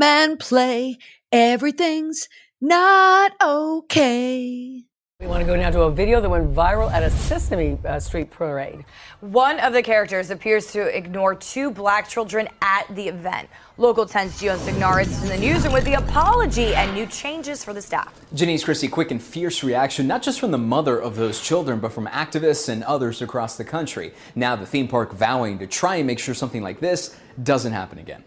and play. Everything's not okay. We want to go now to a video that went viral at a Sesame Street parade. One of the characters appears to ignore two black children at the event. Local 10's Gio Signaris is in the newsroom with the apology and new changes for the staff. Janice, Chrissy, quick and fierce reaction, not just from the mother of those children, but from activists and others across the country. Now the theme park vowing to try and make sure something like this doesn't happen again.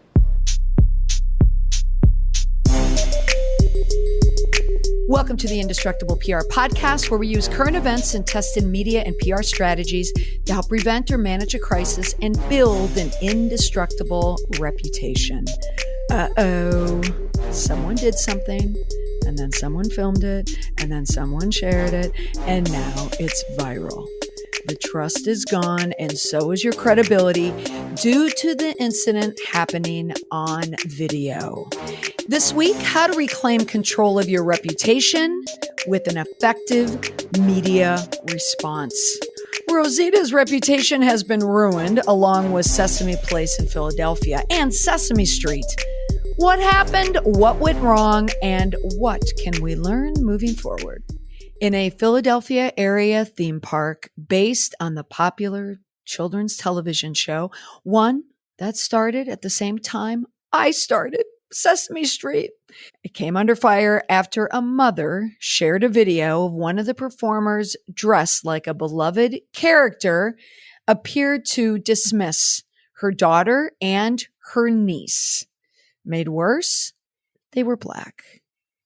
Welcome to the Indestructible PR podcast, where we use current events and tested media and PR strategies to help prevent or manage a crisis and build an indestructible reputation. Uh-oh. Someone did something, and then someone filmed it, and then someone shared it, and now it's viral. The trust is gone, and so is your credibility due to the incident happening on video. This week, how to reclaim control of your reputation with an effective media response. Rosita's reputation has been ruined, along with Sesame Place in Philadelphia and Sesame Street. What happened? What went wrong? And what can we learn moving forward? In a Philadelphia area theme park based on the popular children's television show, one that started at the same time I started, Sesame Street. It came under fire after a mother shared a video of one of the performers dressed like a beloved character appeared to dismiss her daughter and her niece. Made worse, they were black.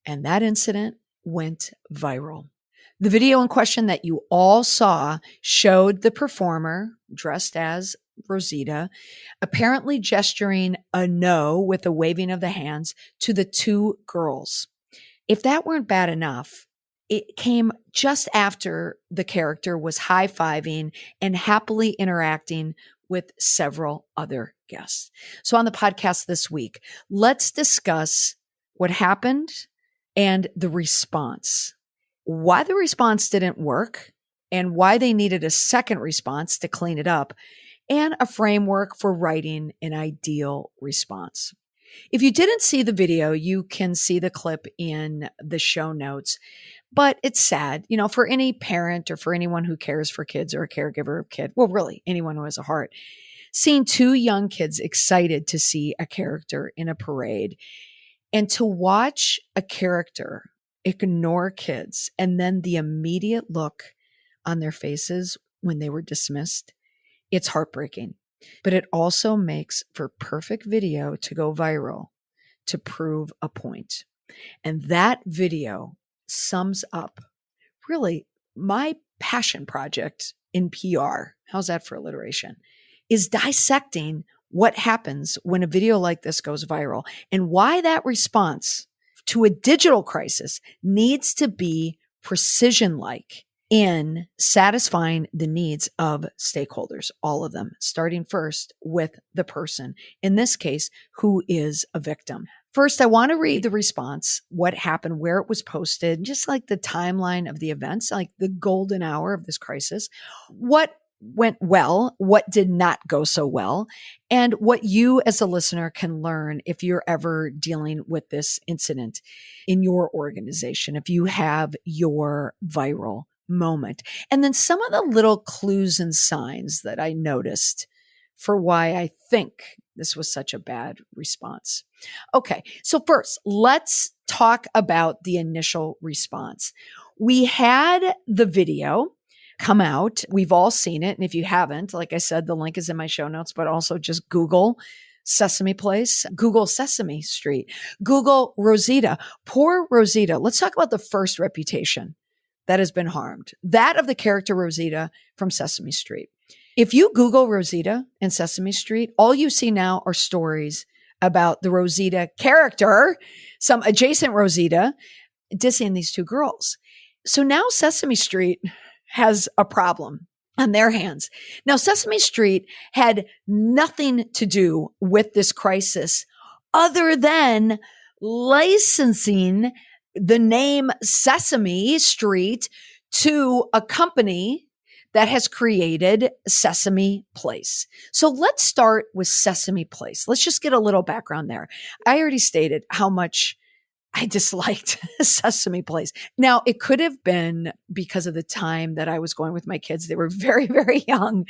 And that incident went viral. The video in question that you all saw showed the performer dressed as Rosita apparently gesturing a no with a waving of the hands to the two girls. If that weren't bad enough, it came just after the character was high-fiving and happily interacting with several other guests. So on the podcast this week, let's discuss what happened and the response. Why the response didn't work and why they needed a second response to clean it up, and a framework for writing an ideal response. If you didn't see the video, you can see the clip in the show notes, but it's sad, for any parent or for anyone who cares for kids or a caregiver of kid, well, really anyone who has a heart, seeing two young kids excited to see a character in a parade and to watch a character ignore kids and then the immediate look on their faces when they were dismissed. It's heartbreaking, but it also makes for perfect video to go viral to prove a point. And that video sums up really my passion project in PR. How's that for alliteration? Is dissecting what happens when a video like this goes viral and why that response to a digital crisis needs to be precision-like in satisfying the needs of stakeholders, all of them, starting first with the person, in this case, who is a victim. First, I want to read the response, what happened, where it was posted, just like the timeline of the events, like the golden hour of this crisis, what went well, what did not go so well, and what you as a listener can learn if you're ever dealing with this incident in your organization, if you have your viral moment. And then some of the little clues and signs that I noticed for why I think this was such a bad response. Okay, so first, let's talk about the initial response. We had the video come out. We've all seen it. And if you haven't, like I said, the link is in my show notes, but also just Google Sesame Place, Google Sesame Street, Google Rosita. Poor Rosita. Let's talk about the first reputation that has been harmed, that of the character Rosita from Sesame Street. If you Google Rosita and Sesame Street, all you see now are stories about the Rosita character, some adjacent Rosita, dissing these two girls. So now Sesame Street has a problem on their hands. Now, Sesame Street had nothing to do with this crisis other than licensing the name Sesame Street to a company that has created Sesame Place. So let's start with Sesame Place. Let's just get a little background there. I already stated how much I disliked Sesame Place. Now, it could have been because of the time that I was going with my kids. They were very, very young,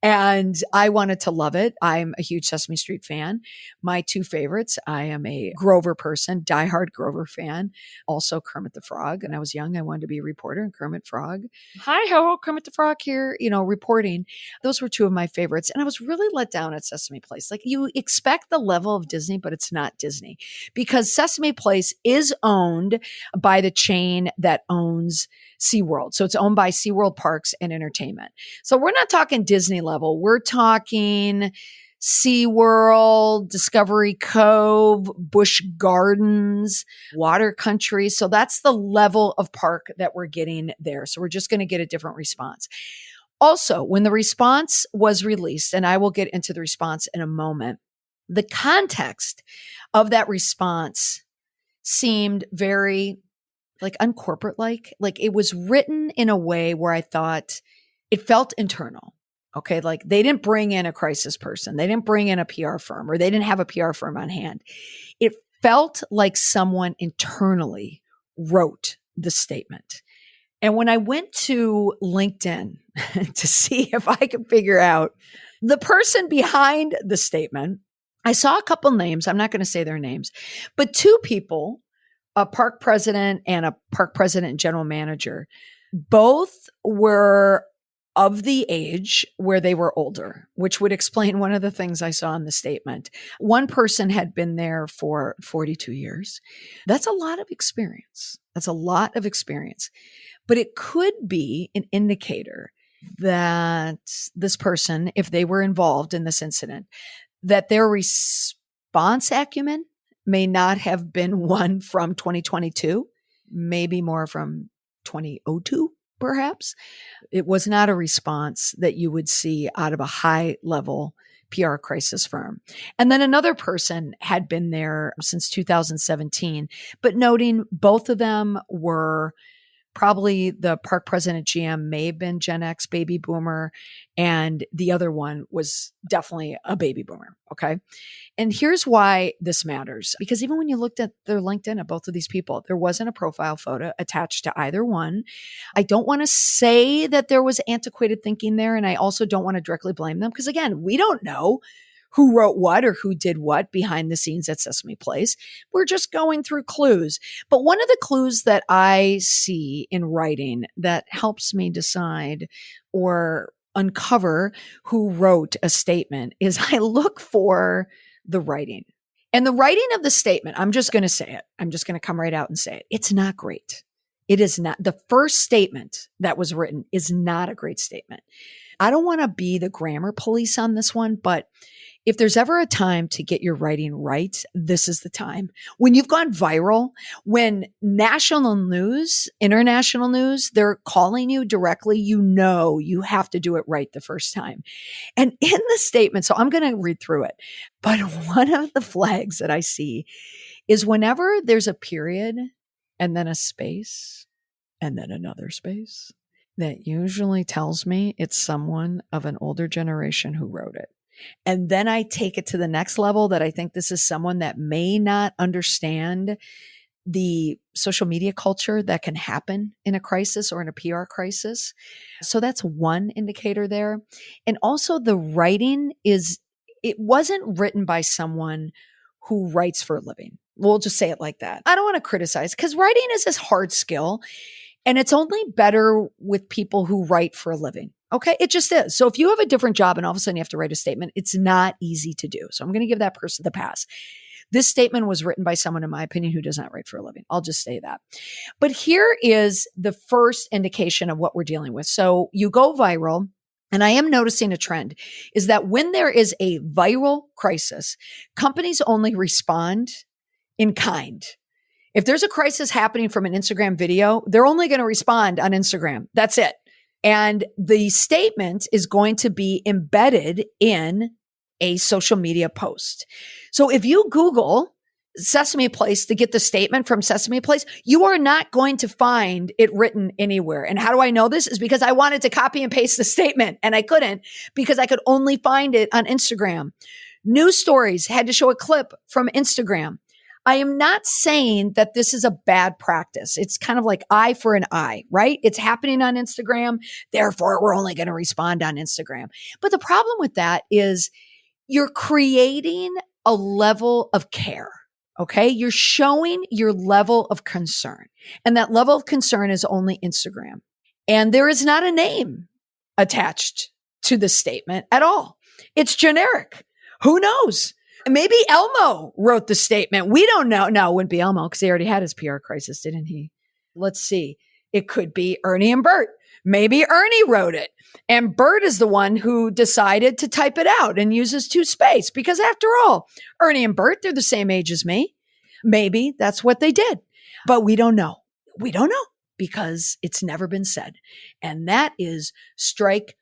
and I wanted to love it. I'm a huge Sesame Street fan. My two favorites, I am a Grover person, diehard Grover fan, also Kermit the Frog. And I was young, I wanted to be a reporter, and Kermit Frog. Hi, ho, Kermit the Frog here, reporting. Those were two of my favorites. And I was really let down at Sesame Place. Like, you expect the level of Disney, but it's not Disney, because Sesame Place is owned by the chain that owns SeaWorld. So it's owned by SeaWorld Parks and Entertainment. So we're not talking Disney level. We're talking SeaWorld, Discovery Cove, Busch Gardens, Water Country. So that's the level of park that we're getting there. So we're just going to get a different response. Also, when the response was released, and I will get into the response in a moment, the context of that response seemed very uncorporate-like. Like, it was written in a way where I thought it felt internal. Okay. Like, they didn't bring in a crisis person. They didn't bring in a PR firm, or they didn't have a PR firm on hand. It felt like someone internally wrote the statement. And when I went to LinkedIn to see if I could figure out the person behind the statement, I saw a couple names. I'm not going to say their names, but two people, a park president and a park president and general manager, both were of the age where they were older, which would explain one of the things I saw in the statement. One person had been there for 42 years. That's a lot of experience. But it could be an indicator that this person, if they were involved in this incident, that their response acumen may not have been one from 2022, maybe more from 2002, perhaps. It was not a response that you would see out of a high-level PR crisis firm. And then another person had been there since 2017, but noting both of them were probably the park president GM may have been Gen X baby boomer, and the other one was definitely a baby boomer. Okay. And here's why this matters, because even when you looked at their LinkedIn of both of these people, there wasn't a profile photo attached to either one. I don't want to say that there was antiquated thinking there, and I also don't want to directly blame them, because again, we don't know who wrote what or who did what behind the scenes at Sesame Place. We're just going through clues. But one of the clues that I see in writing that helps me decide or uncover who wrote a statement is I look for the writing. And the writing of the statement, I'm just going to say it. I'm just going to come right out and say it. It's not great. It is not. The first statement that was written is not a great statement. I don't want to be the grammar police on this one, but if there's ever a time to get your writing right, this is the time. When you've gone viral, when national news, international news, they're calling you directly, you have to do it right the first time. And in the statement, so I'm going to read through it, but one of the flags that I see is whenever there's a period and then a space and then another space, that usually tells me it's someone of an older generation who wrote it. And then I take it to the next level that I think this is someone that may not understand the social media culture that can happen in a crisis or in a PR crisis. So that's one indicator there. And also the writing it wasn't written by someone who writes for a living. We'll just say it like that. I don't want to criticize, because writing is this hard skill, and it's only better with people who write for a living. Okay. It just is. So if you have a different job and all of a sudden you have to write a statement, it's not easy to do. So I'm going to give that person the pass. This statement was written by someone, in my opinion, who does not write for a living. I'll just say that. But here is the first indication of what we're dealing with. So you go viral, and I am noticing a trend is that when there is a viral crisis, companies only respond in kind. If there's a crisis happening from an Instagram video, they're only going to respond on Instagram. That's it. And the statement is going to be embedded in a social media post. So if you Google Sesame Place to get the statement from Sesame Place, you are not going to find it written anywhere. And how do I know this? Is because I wanted to copy and paste the statement and I couldn't because I could only find it on Instagram. News stories had to show a clip from Instagram. I am not saying that this is a bad practice. It's kind of like eye for an eye, right? It's happening on Instagram. Therefore, we're only going to respond on Instagram. But the problem with that is you're creating a level of care. Okay. You're showing your level of concern. And that level of concern is only Instagram. And there is not a name attached to the statement at all. It's generic. Who knows? Maybe Elmo wrote the statement. We don't know. No, it wouldn't be Elmo because he already had his PR crisis, didn't he? Let's see. It could be Ernie and Bert. Maybe Ernie wrote it. And Bert is the one who decided to type it out and uses two space because after all, Ernie and Bert, they're the same age as me. Maybe that's what they did. But we don't know. We don't know because it's never been said. And that is strike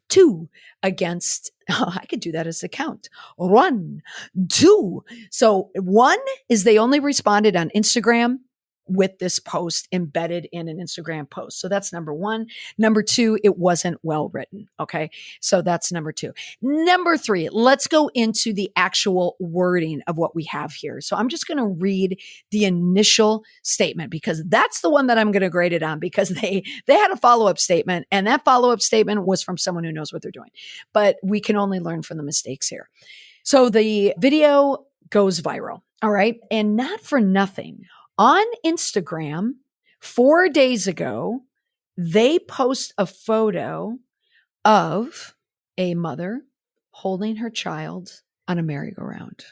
two against, I could do that as a count. 1, 2. So 1 is they only responded on Instagram with this post embedded in an Instagram post. So that's number 1. Number 2, it wasn't well written. Okay. So that's number 2. Number 3, let's go into the actual wording of what we have here. So I'm just going to read the initial statement because that's the one that I'm going to grade it on because they had a follow-up statement and that follow-up statement was from someone who knows what they're doing, but we can only learn from the mistakes here. So the video goes viral. All right. And not for nothing. On Instagram, 4 days ago, they post a photo of a mother holding her child on a merry-go-round.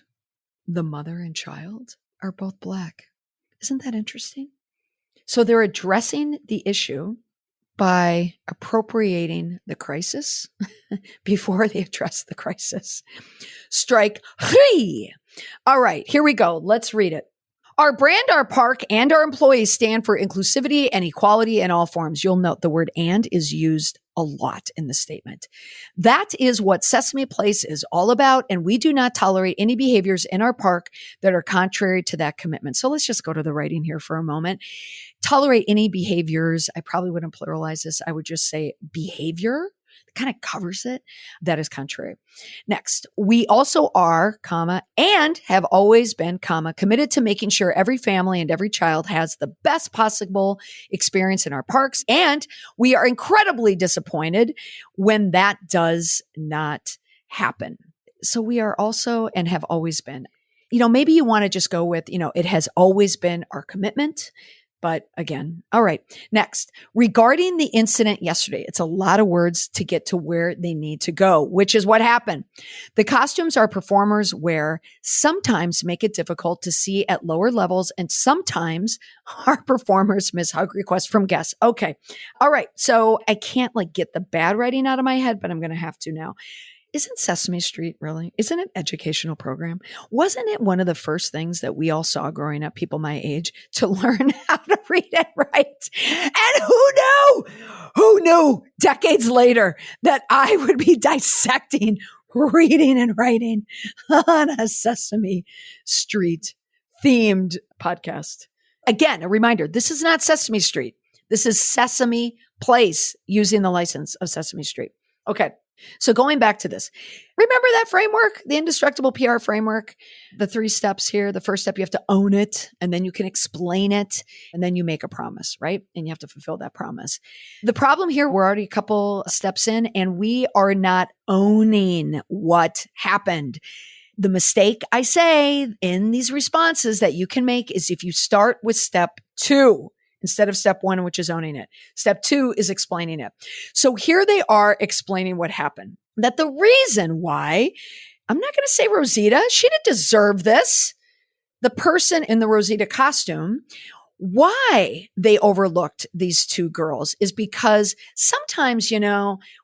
The mother and child are both Black. Isn't that interesting? So they're addressing the issue by appropriating the crisis before they address the crisis. Strike 3. All right, here we go. Let's read it. Our brand, our park, and our employees stand for inclusivity and equality in all forms. You'll note the word "and" is used a lot in the statement. That is what Sesame Place is all about, and we do not tolerate any behaviors in our park that are contrary to that commitment. So let's just go to the writing here for a moment. Tolerate any behaviors. I probably wouldn't pluralize this. I would just say behavior. Kind of covers it. That is contrary. Next, we also are, and have always been, committed to making sure every family and every child has the best possible experience in our parks. And we are incredibly disappointed when that does not happen. So we are also and have always been, maybe you want to just go with, it has always been our commitment. But again, all right. Next, regarding the incident yesterday, it's a lot of words to get to where they need to go, which is what happened. The costumes our performers wear sometimes make it difficult to see at lower levels, and sometimes our performers miss hug requests from guests. Okay. All right. So I can't get the bad writing out of my head, but I'm going to have to now. Isn't Sesame Street isn't it an educational program? Wasn't it one of the first things that we all saw growing up, people my age, to learn how to read and write? And who knew decades later that I would be dissecting reading and writing on a Sesame Street themed podcast? Again, a reminder, this is not Sesame Street. This is Sesame Place using the license of Sesame Street. Okay. So going back to this, remember that framework, the Indestructible PR framework, the 3 steps here. The first step, you have to own it, and then you can explain it, and then you make a promise, right? And you have to fulfill that promise. The problem here, we're already a couple steps in, and we are not owning what happened. The mistake, I say, in these responses that you can make is if you start with step 2. Instead of step 1, which is owning it. Step 2 is explaining it. So here they are explaining what happened. That the reason why, I'm not going to say Rosita, she didn't deserve this. The person in the Rosita costume, why they overlooked these 2 girls is because sometimes,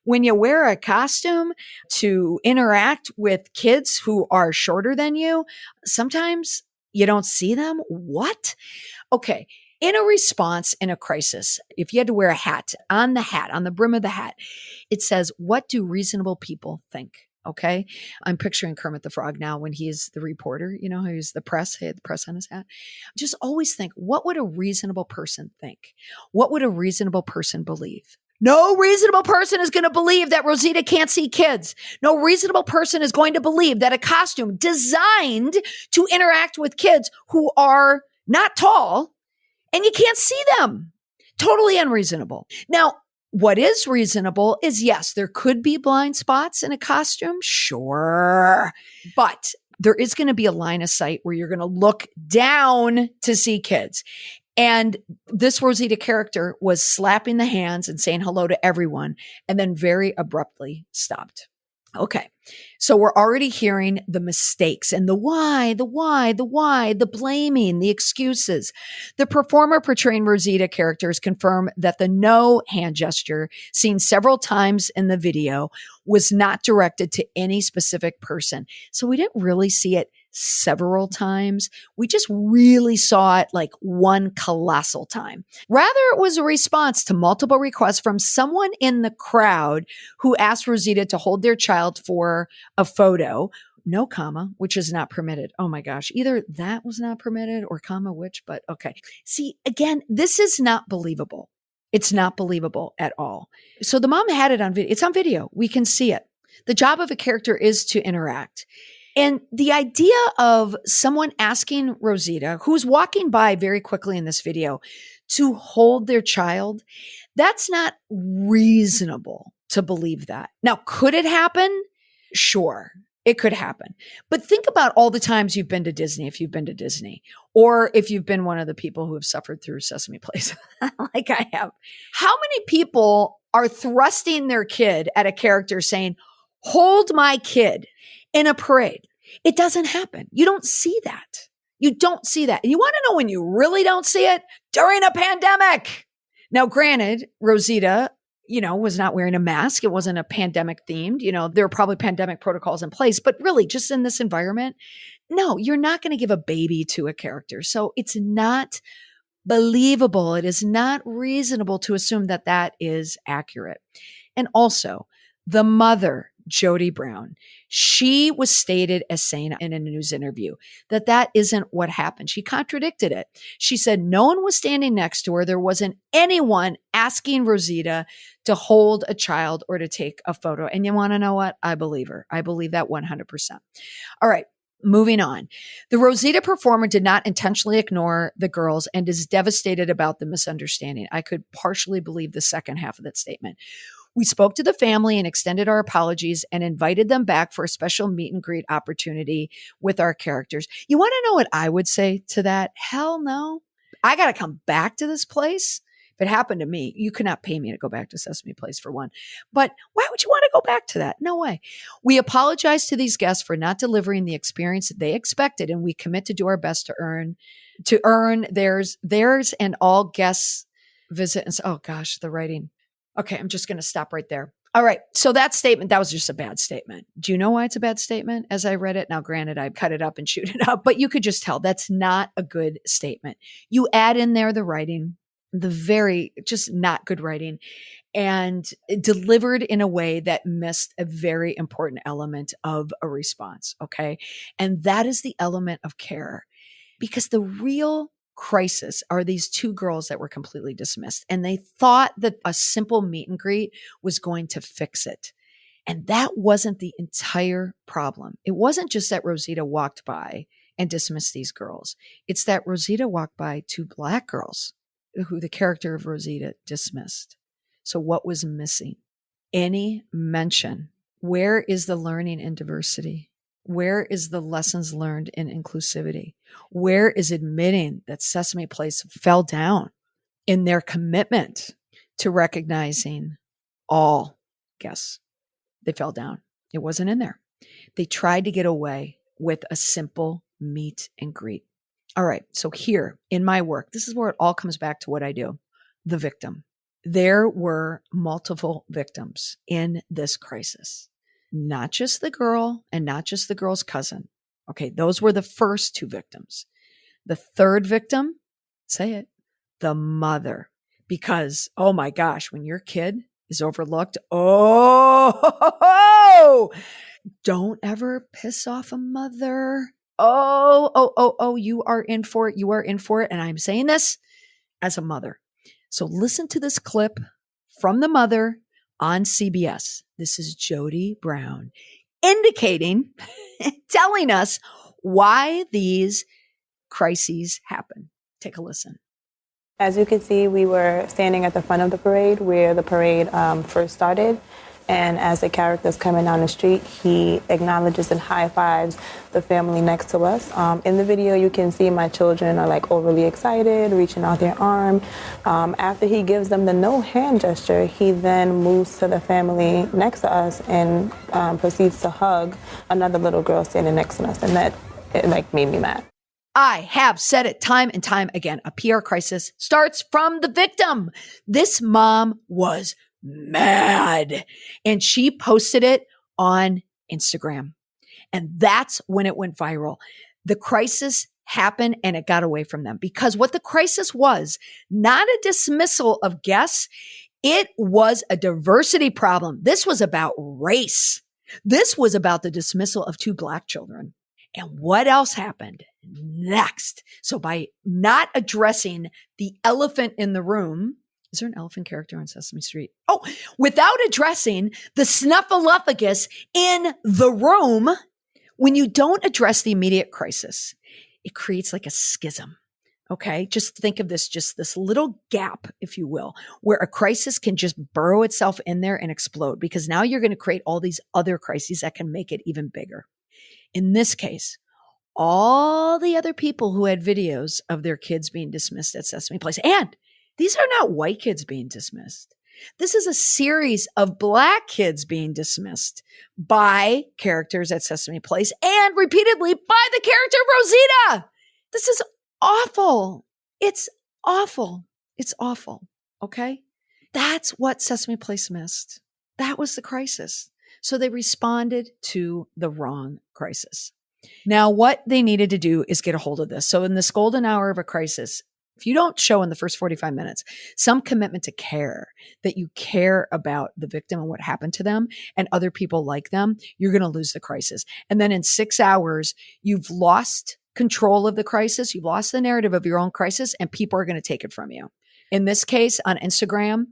when you wear a costume to interact with kids who are shorter than you, sometimes you don't see them. What? Okay. In a response, in a crisis, if you had to wear a hat, on the brim of the hat, it says, what do reasonable people think? Okay. I'm picturing Kermit the Frog now when he's the reporter, he's the press, he had the press on his hat. Just always think, what would a reasonable person think? What would a reasonable person believe? No reasonable person is going to believe that Rosita can't see kids. No reasonable person is going to believe that a costume designed to interact with kids who are not tall and you can't see them. Totally unreasonable. Now, what is reasonable is, yes, there could be blind spots in a costume. Sure. But there is going to be a line of sight where you're going to look down to see kids. And this Rosita character was slapping the hands and saying hello to everyone and then very abruptly stopped. Okay. So we're already hearing the mistakes and the why, the blaming, the excuses. The performer portraying Rosita characters confirm that the no hand gesture seen several times in the video was not directed to any specific person. So we didn't really see it several times. We just really saw it like one colossal time. Rather, it was a response to multiple requests from someone in the crowd who asked Rosita to hold their child for a photo. No comma, which is not permitted. Oh my gosh. Either that was not permitted or comma, which, but okay. See, again, this is not believable. It's not believable at all. So the mom had it on video. It's on video. We can see it. The job of a character is to interact. And the idea of someone asking Rosita, who's walking by very quickly in this video, to hold their child, that's not reasonable to believe that. Now, could it happen? Sure, it could happen. But think about all the times you've been to Disney, if you've been to Disney, or if you've been one of the people who have suffered through Sesame Place, like I have. How many people are thrusting their kid at a character saying, hold my kid, in a parade? It doesn't happen. You don't see that. You don't see that. And you want to know when you really don't see it? During a pandemic. Now, granted, Rosita, was not wearing a mask. It wasn't a pandemic themed. There were probably pandemic protocols in place, but really just in this environment, no, you're not going to give a baby to a character. So it's not believable. It is not reasonable to assume that that is accurate. And also, the mother, Jody Brown, she was stated as saying in a news interview that isn't what happened. She contradicted it. She said no one was standing next to her. There wasn't anyone asking Rosita to hold a child or to take a photo. And you want to know what? I believe her. I believe that 100%. All right. Moving on. The Rosita performer did not intentionally ignore the girls and is devastated about the misunderstanding. I could partially believe the second half of that statement. We spoke to the family and extended our apologies and invited them back for a special meet and greet opportunity with our characters. You want to know what I would say to that? Hell no. I got to come back to this place. If it happened to me, you could not pay me to go back to Sesame Place for one. But why would you want to go back to that? No way. We apologize to these guests for not delivering the experience that they expected, and we commit to do our best to earn theirs and all guests visit. And oh gosh, the writing. Okay, I'm just going to stop right there. All right. So that statement, that was just a bad statement. Do you know why it's a bad statement as I read it? Now, granted, I cut it up and shoot it up, but you could just tell that's not a good statement. You add in there the writing, just not good writing, and delivered in a way that missed a very important element of a response. Okay. And that is the element of care, because the real crisis are these two girls that were completely dismissed, and they thought that a simple meet and greet was going to fix it. And that wasn't the entire problem. It wasn't just that Rosita walked by and dismissed these girls. It's that Rosita walked by two Black girls who the character of Rosita dismissed. So what was missing? Any mention. Where is the learning in diversity? Where is the lessons learned in inclusivity? Where is admitting that Sesame Place fell down in their commitment to recognizing all guests? They fell down. It wasn't in there. They tried to get away with a simple meet and greet. All right. So here in my work, this is where it all comes back to what I do. The victim. There were multiple victims in this crisis. Not just the girl and not just the girl's cousin. Okay, those were the first two victims. The third victim, say it, the mother. Because, oh my gosh, when your kid is overlooked, Don't ever piss off a mother. Oh, you are in for it. You are in for it. And I'm saying this as a mother. So listen to this clip from the mother on CBS. This is Jody Brown indicating, telling us why these crises happen. Take a listen. As you can see, we were standing at the front of the parade where the parade first started. And as the character's coming down the street, he acknowledges and high fives the family next to us. In the video, you can see my children are like overly excited, reaching out their arm. After he gives them the no hand gesture, he then moves to the family next to us and proceeds to hug another little girl standing next to us. And that like made me mad. I have said it time and time again. A PR crisis starts from the victim. This mom was mad and she posted it on Instagram. And that's when it went viral. The crisis happened and it got away from them because what the crisis was, not a dismissal of guests. It was a diversity problem. This was about race. This was about the dismissal of 2 Black children. And what else happened next? So by not addressing the elephant in the room, is there an elephant character on Sesame Street? Oh, without addressing the snuffleupagus in the room, when you don't address the immediate crisis, it creates like a schism. Okay. Just think of this, just this little gap, if you will, where a crisis can just burrow itself in there and explode because now you're going to create all these other crises that can make it even bigger. In this case, all the other people who had videos of their kids being dismissed at Sesame Place, and these are not white kids being dismissed. This is a series of Black kids being dismissed by characters at Sesame Place and repeatedly by the character Rosita. This is awful. It's awful. It's awful. Okay. That's what Sesame Place missed. That was the crisis. So they responded to the wrong crisis. Now, what they needed to do is get a hold of this. So in this golden hour of a crisis, if you don't show in the first 45 minutes some commitment to care, that you care about the victim and what happened to them and other people like them, you're going to lose the crisis. And then in 6 hours, you've lost control of the crisis. You've lost the narrative of your own crisis and people are going to take it from you. In this case, on Instagram,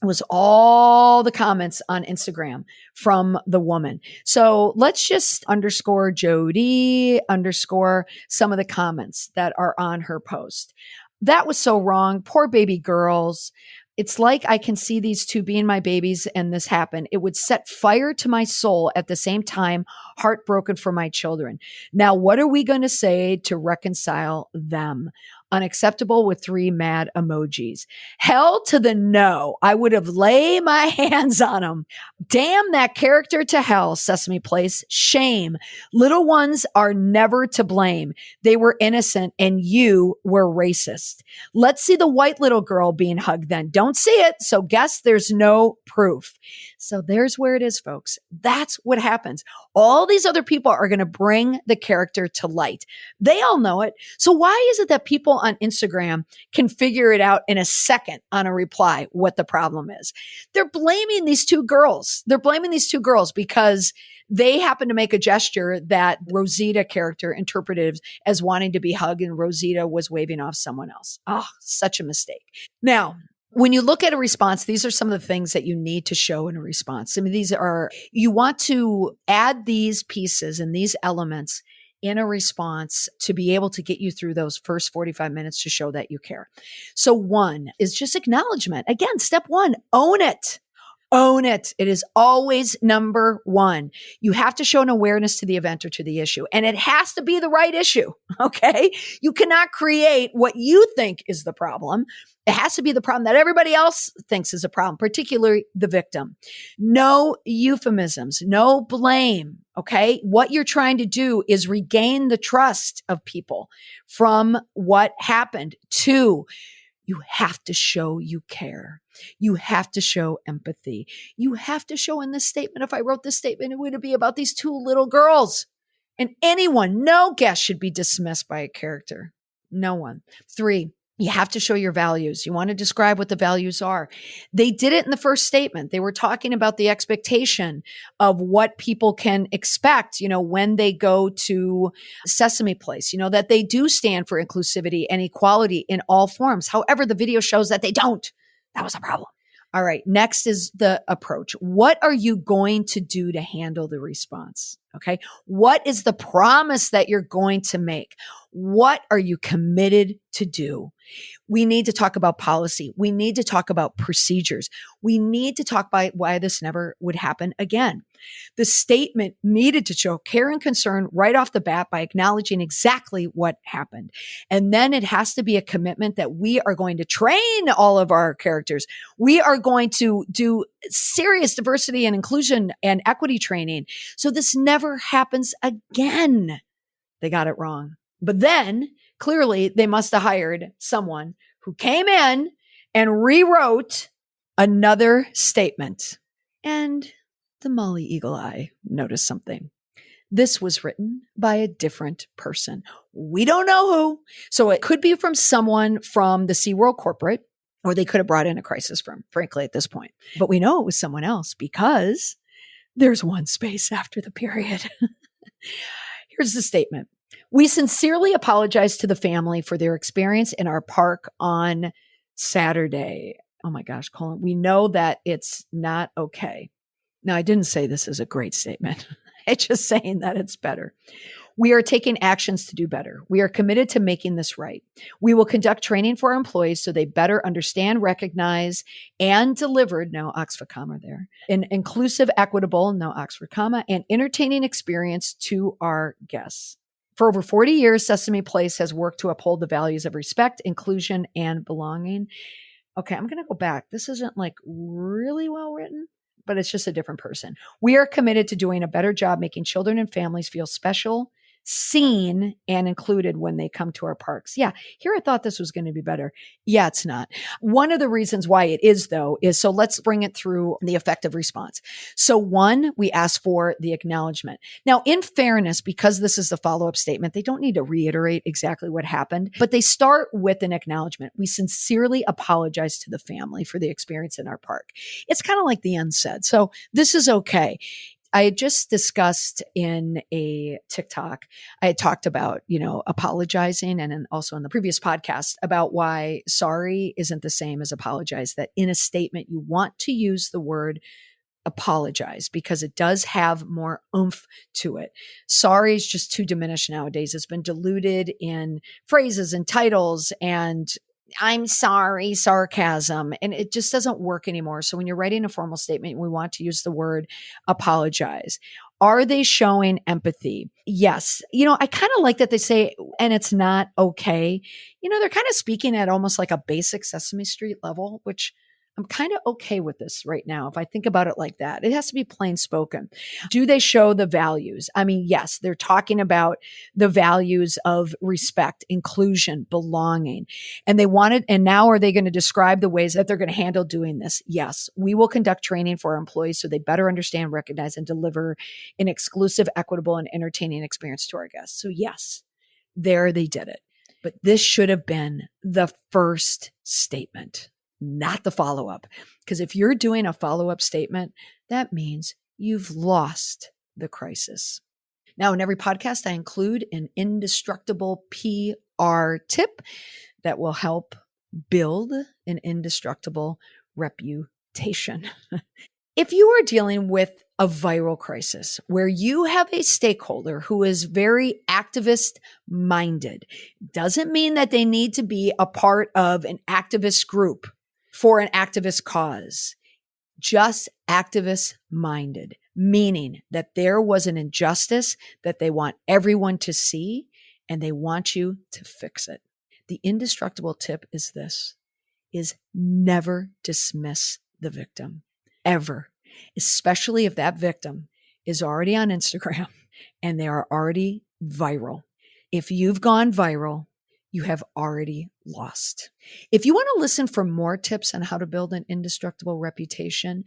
it was all the comments on Instagram from the woman. So let's just underscore Jody, underscore some of the comments that are on her post. That was so wrong. Poor baby girls. It's like I can see these 2 being my babies and this happened. It would set fire to my soul at the same time, heartbroken for my children. Now, what are we going to say to reconcile them? Unacceptable with 3 mad emojis. Hell to the no. I would have laid my hands on them. Damn that character to hell, Sesame Place. Shame. Little ones are never to blame. They were innocent and you were racist. Let's see the white little girl being hugged then. Don't see it. So guess there's no proof. So there's where it is, folks. That's what happens. All these other people are going to bring the character to light. They all know it. So why is it that people on Instagram can figure it out in a second on a reply what the problem is? They're blaming these 2 girls. They're blaming these 2 girls because they happen to make a gesture that Rosita character interpreted as wanting to be hugged and Rosita was waving off someone else. Oh, such a mistake. Now, when you look at a response, these are some of the things that you need to show in a response. I mean, you want to add these pieces and these elements in a response to be able to get you through those first 45 minutes to show that you care. So 1 is just acknowledgement. Again, step 1, own it. Own it. It is always number 1. You have to show an awareness to the event or to the issue, and it has to be the right issue. Okay. You cannot create what you think is the problem. It has to be the problem that everybody else thinks is a problem, particularly the victim. No euphemisms, no blame. Okay. What you're trying to do is regain the trust of people from what happened. 2, you have to show you care. You have to show empathy. You have to show in this statement, if I wrote this statement, it would be about these 2 little girls. And anyone, no guest should be dismissed by a character. No one. 3, You have to show your values. You want to describe what the values are. They did it in the first statement. They were talking about the expectation of what people can expect, when they go to Sesame Place, that they do stand for inclusivity and equality in all forms. However, the video shows that they don't. That was a problem. All right. Next is the approach. What are you going to do to handle the response? Okay. What is the promise that you're going to make? What are you committed to do? We need to talk about policy. We need to talk about procedures. We need to talk about why this never would happen again. The statement needed to show care and concern right off the bat by acknowledging exactly what happened. And then it has to be a commitment that we are going to train all of our characters. We are going to do serious diversity and inclusion and equity training. So this never happens again. They got it wrong. But then clearly they must have hired someone who came in and rewrote another statement. And the Molly Eagle Eye noticed something. This was written by a different person. We don't know who. So it could be from someone from the SeaWorld corporate, or they could have brought in a crisis firm, frankly, at this point. But we know it was someone else because there's one space after the period. Here's the statement. We sincerely apologize to the family for their experience in our park on Saturday. Oh my gosh, Colin, we know that it's not okay. Now, I didn't say this is a great statement. It's just saying that it's better. We are taking actions to do better. We are committed to making this right. We will conduct training for our employees so they better understand, recognize, and deliver, no Oxford comma there, an inclusive, equitable, no Oxford comma, and entertaining experience to our guests. For over 40 years, Sesame Place has worked to uphold the values of respect, inclusion, and belonging. Okay, I'm going to go back. This isn't like really well written, but it's just a different person. We are committed to doing a better job making children and families feel special, seen, and included when they come to our parks. Yeah, here I thought this was going to be better. Yeah, it's not. One of the reasons why it is, though, is so let's bring it through the effective response. So one, we ask for the acknowledgement. Now, in fairness, because this is the follow-up statement, they don't need to reiterate exactly what happened, but they start with an acknowledgement. We sincerely apologize to the family for the experience in our park. It's kind of like the unsaid. So this is okay. I had just discussed in a TikTok, I had talked about, apologizing, and then also in the previous podcast about why sorry isn't the same as apologize, that in a statement, you want to use the word apologize because it does have more oomph to it. Sorry is just too diminished nowadays. It's been diluted in phrases and titles and I'm sorry, sarcasm, and it just doesn't work anymore. So when you're writing a formal statement, we want to use the word apologize. Are they showing empathy? Yes. I kind of like that they say, and it's not okay. They're kind of speaking at almost like a basic Sesame Street level, which I'm kind of okay with this right now. If I think about it like that, it has to be plain spoken. Do they show the values? I mean, yes, they're talking about the values of respect, inclusion, belonging. And now are they going to describe the ways that they're going to handle doing this? Yes, we will conduct training for our employees so they better understand, recognize, and deliver an exclusive, equitable, and entertaining experience to our guests. So yes, there they did it. But this should have been the first statement, not the follow-up. Because if you're doing a follow-up statement, that means you've lost the crisis. Now, in every podcast, I include an indestructible PR tip that will help build an indestructible reputation. If you are dealing with a viral crisis where you have a stakeholder who is very activist minded, doesn't mean that they need to be a part of an activist group for an activist cause, just activist minded, meaning that there was an injustice that they want everyone to see and they want you to fix it. The indestructible tip is never dismiss the victim, ever, especially if that victim is already on Instagram and they are already viral. If you've gone viral, you have already lost. If you want to listen for more tips on how to build an indestructible reputation,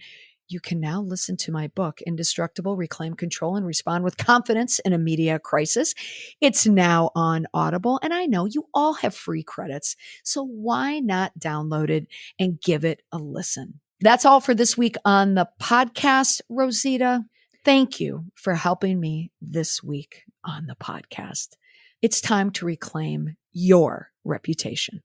you can now listen to my book, Indestructible, Reclaim Control and Respond with Confidence in a Media Crisis. It's now on Audible, and I know you all have free credits, so why not download it and give it a listen? That's all for this week on the podcast, Rosita. Thank you for helping me this week on the podcast. It's time to reclaim your reputation.